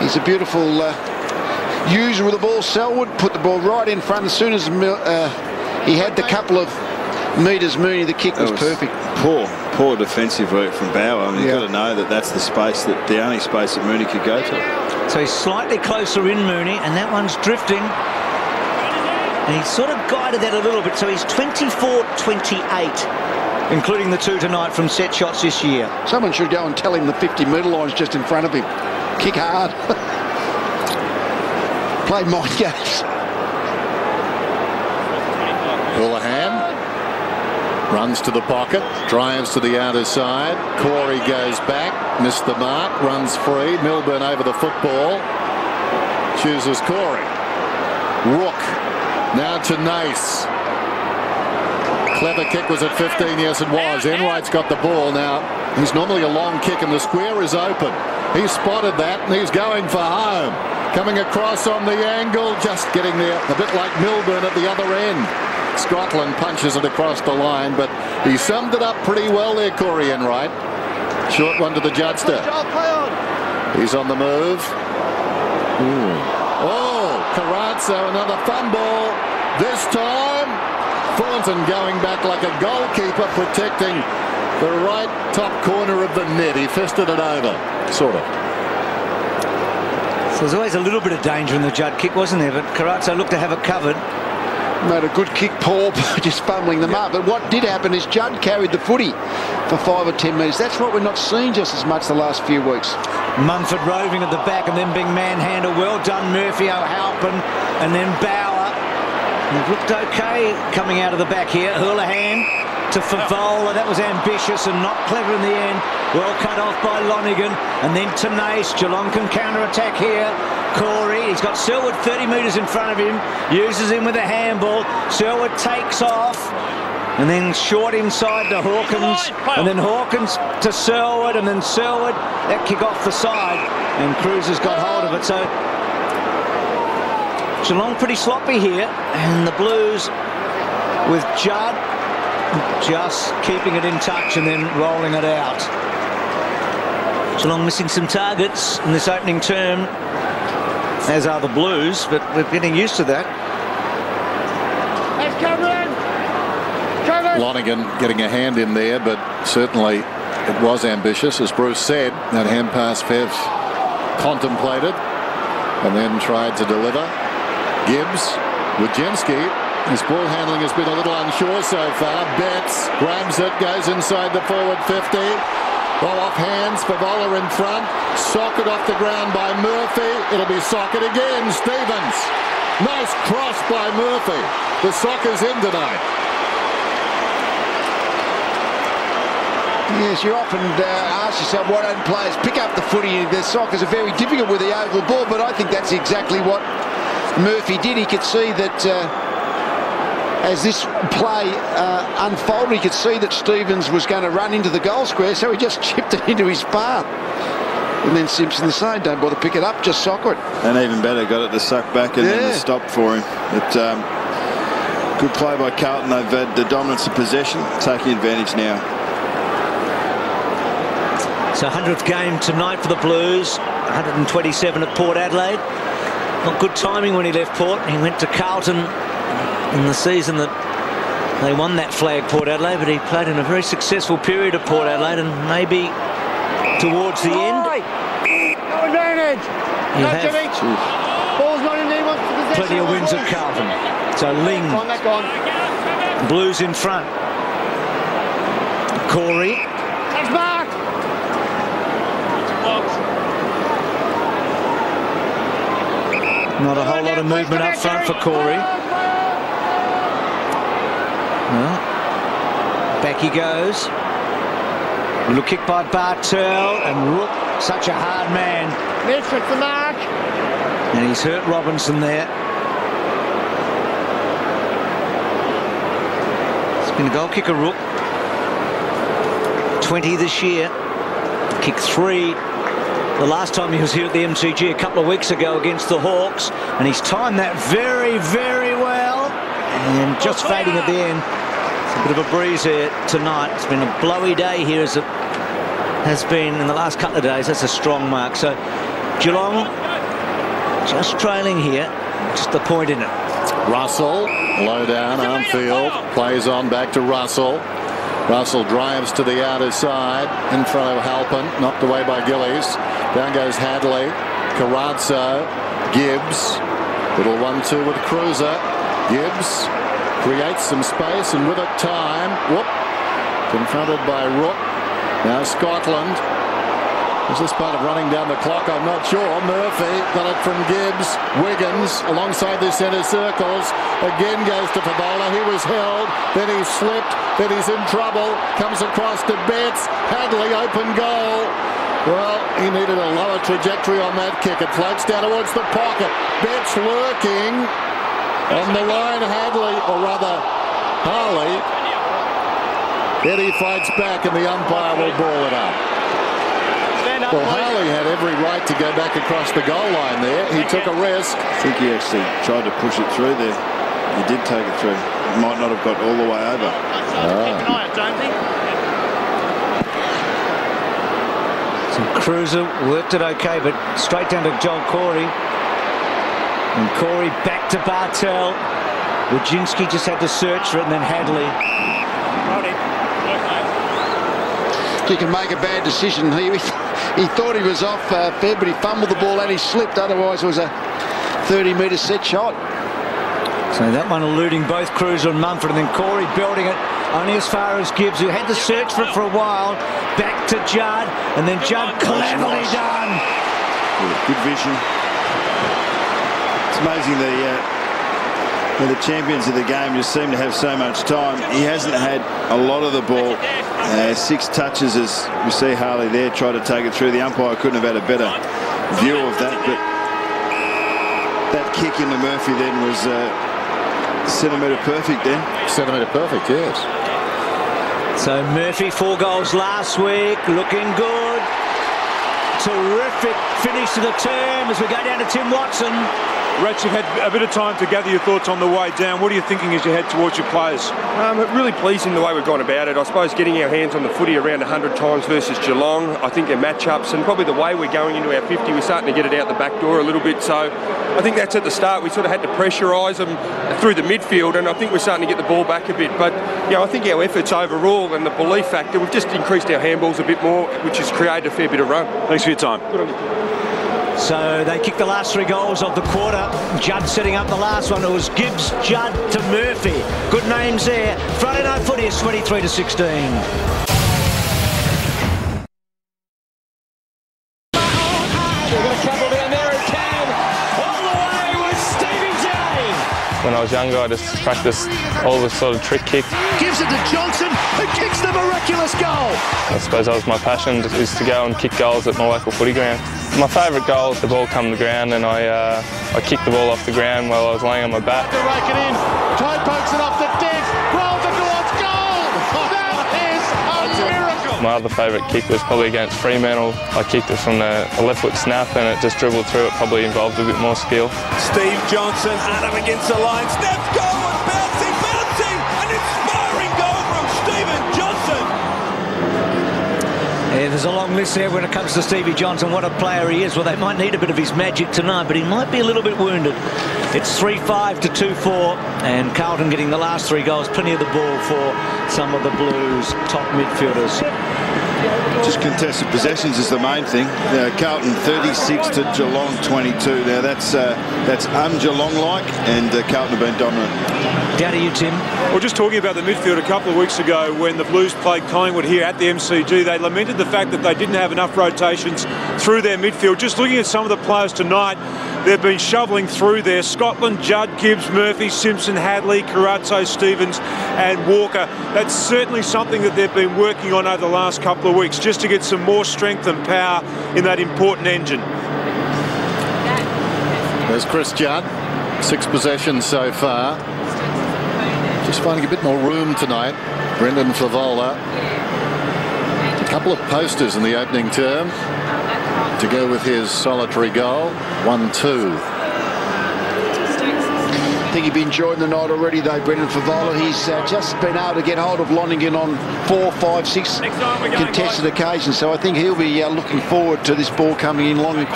He's a beautiful user of the ball. Selwood put the ball right in front. As soon as he had the couple of metres, Mooney, the kick was perfect. Poor defensive work from Bauer. I mean, you've got to know that that's the space, the only space that Mooney could go to. So he's slightly closer in, Mooney, and that one's drifting. And he's sort of guided that a little bit, so he's 24-28, including the 2 tonight from set shots this year. Someone should go and tell him the 50-metre line's just in front of him. Kick hard. Play mind games. Houlihan runs to the pocket, drives to the outer side. Corey goes back, missed the mark, runs free. Milburn over the football. Chooses Corey. Rook. Now to Nace. Clever kick, was it 15? Yes, it was. Enright's got the ball now. He's normally a long kick and the square is open. He's spotted that and he's going for home. Coming across on the angle, just getting there a bit like Milburn at the other end. Scotland punches it across the line, but he summed it up pretty well there, Corey Enright. Short one to the Judster. He's on the move. Oh, Carazzo, another fumble. This time, Thornton going back like a goalkeeper, protecting the right top corner of the net. He fisted it over, sort of. So there's always a little bit of danger in the Judd kick, wasn't there? But Carazzo looked to have it covered. Made a good kick, Paul, just fumbling them up. But what did happen is Judd carried the footy for 5 or 10 metres. That's what we're not seeing just as much the last few weeks. Mumford roving at the back and then being manhandled. Well done, Murphy, O'Halpin, and then Bauer. It looked okay coming out of the back here. Houlihan to Favola. That was ambitious and not clever in the end. Well cut off by Lonergan. And then to Nace. Geelong can counter-attack here. Corey, he's got Selwood 30 metres in front of him. Uses him with a handball. Selwood takes off. And then short inside to Hawkins. And then Hawkins to Selwood. And then Selwood, that kick off the side. And Cruz has got hold of it. So Geelong pretty sloppy here. And the Blues with Judd just keeping it in touch and then rolling it out. Geelong missing some targets in this opening term, as are the Blues, but we're getting used to that. Lonergan getting a hand in there, but certainly it was ambitious, as Bruce said. That hand pass Fev contemplated and then tried to deliver. Gibbs with Jensky. His ball handling has been a little unsure so far. Betts grabs it, goes inside the forward 50. Ball off hands, Favola in front. Socket off the ground by Murphy. It'll be Socket again. Stevens. Nice cross by Murphy. The Soccer's in tonight. Yes, you often ask yourself, why don't players pick up the footy? The Sockers are very difficult with the oval ball, but I think that's exactly what Murphy did. He could see that as this play unfolded, he could see that Stevens was going to run into the goal square, so he just chipped it into his path. And then Simpson the same, don't bother pick it up, just sock it. And even better, got it to suck back and then the stop for him. But good play by Carlton. They've had the dominance of possession, taking advantage now. So 100th game tonight for the Blues, 127 at Port Adelaide. Not good timing when he left Port. He went to Carlton in the season that they won that flag, Port Adelaide, but he played in a very successful period at Port Adelaide, and maybe towards the end you have plenty of wins at Carlton. So Ling, Blues in front. Corey. Not a whole lot of movement up front for Corey. Well, back he goes. Little kick by Bartel, and Rook, such a hard man. Missed the mark. And he's hurt Robinson there. It's been a goal kicker, Rook. 20 this year. Kicked 3 the last time he was here at the MCG a couple of weeks ago against the Hawks, and he's timed that very, very well. And just fading at the end. It's a bit of a breeze here tonight. It's been a blowy day here, as it has been in the last couple of days. That's a strong mark. So Geelong Just trailing here. Just the point in it. Russell, low down, Armfield, plays on back to Russell. Russell drives to the outer side, in front of Halpin, knocked away by Gillies. Down goes Hadley, Carazzo, Gibbs. Little 1-2 with Cruiser. Gibbs creates some space, and with it time, whoop, confronted by Rook. Now Scotland. Is this part of running down the clock? I'm not sure. Murphy got it from Gibbs. Wiggins alongside the centre circles. Again goes to Favola. He was held. Then he slipped. Then he's in trouble. Comes across to Betts. Hadley, open goal. Well, he needed a lower trajectory on that kick. It floats down towards the pocket. Betts lurking on the line. Hadley, or rather Harley. Then he fights back and the umpire will ball it up. Well, Harley had every right to go back across the goal line there. He took a risk. I think he actually tried to push it through there. He did take it through. He might not have got all the way over. So Cruiser worked it okay, but straight down to John Corey. And Corey back to Bartel. Wojcinski just had to search for it, and then Hadley. He can make a bad decision. He thought he was off fair, but he fumbled the ball and he slipped. Otherwise, it was a 30-metre set shot. So that one eluding both Cruiser and Mumford, and then Corey building it only as far as Gibbs, who had to search for it for a while. Back to Judd, and then Judd cleverly done. Good vision. It's amazing the champions of the game just seem to have so much time. He hasn't had a lot of the ball. 6 touches, as we see Harley there try to take it through. The umpire couldn't have had a better view of that, but that kick into Murphy then was centimetre perfect then. Centimetre perfect, yes. So Murphy, 4 goals last week, looking good. Terrific finish to the term as we go down to Tim Watson. Rach, you've had a bit of time to gather your thoughts on the way down. What are you thinking as you head towards your players? Really pleasing the way we've gone about it. I suppose getting our hands on the footy around 100 times versus Geelong. I think their matchups and probably the way we're going into our 50, we're starting to get it out the back door a little bit. So I think that's at the start. We sort of had to pressurise them through the midfield, and I think we're starting to get the ball back a bit. But you know, I think our efforts overall and the belief factor, we've just increased our handballs a bit more, which has created a fair bit of run. Thanks for your time. Good on you. So they kicked the last 3 goals of the quarter. Judd setting up the last one. It was Gibbs, Judd to Murphy. Good names there. Friday night footy is 23-16. When I was younger, I just practiced all the sort of trick kick. Gives it to Johnson, who kicks the miraculous goal. I suppose that was my passion, is to go and kick goals at my local footy ground. My favourite goal is the ball come to the ground and I kicked the ball off the ground while I was laying on my back. To rake it in, toe pokes it off the deck, rolls it towards goal. That is a miracle. My other favourite kick was probably against Fremantle. I kicked it from the left foot snap and it just dribbled through. It probably involved a bit more skill. Steve Johnson, Adam against the line, snaps goal and bouncing, an inspiring goal from Stephen Johnson. Yeah, there's a long list there when it comes to Stevie Johnson. What a player he is. Well, they might need a bit of his magic tonight, but he might be a little bit wounded. It's 3-5 to 2-4, and Carlton getting the last 3 goals. Plenty of the ball for some of the Blues' top midfielders. Just contested possessions is the main thing. Carlton 36 to Geelong 22. Now that's un-Geelong-like, and Carlton have been dominant. Down to you, Tim. Well, just talking about the midfield a couple of weeks ago when the Blues played Collingwood here at the MCG, they lamented the fact that they didn't have enough rotations through their midfield. Just looking at some of the players tonight, they've been shoveling through there. Scotland, Judd, Gibbs, Murphy, Simpson, Hadley, Carazzo, Stevens and Walker. That's certainly something that they've been working on over the last couple of weeks, just to get some more strength and power in that important engine. There's Chris Judd, 6 possessions so far. Just finding a bit more room tonight. Brendan Favola. A couple of posters in the opening term to go with his solitary goal. 1-2. I think he'd be enjoying the night already, though, Brendan Favola. He's just been able to get hold of Lonergan on 4, 5, 6 contested occasions. So I think he'll be looking forward to this ball coming in long and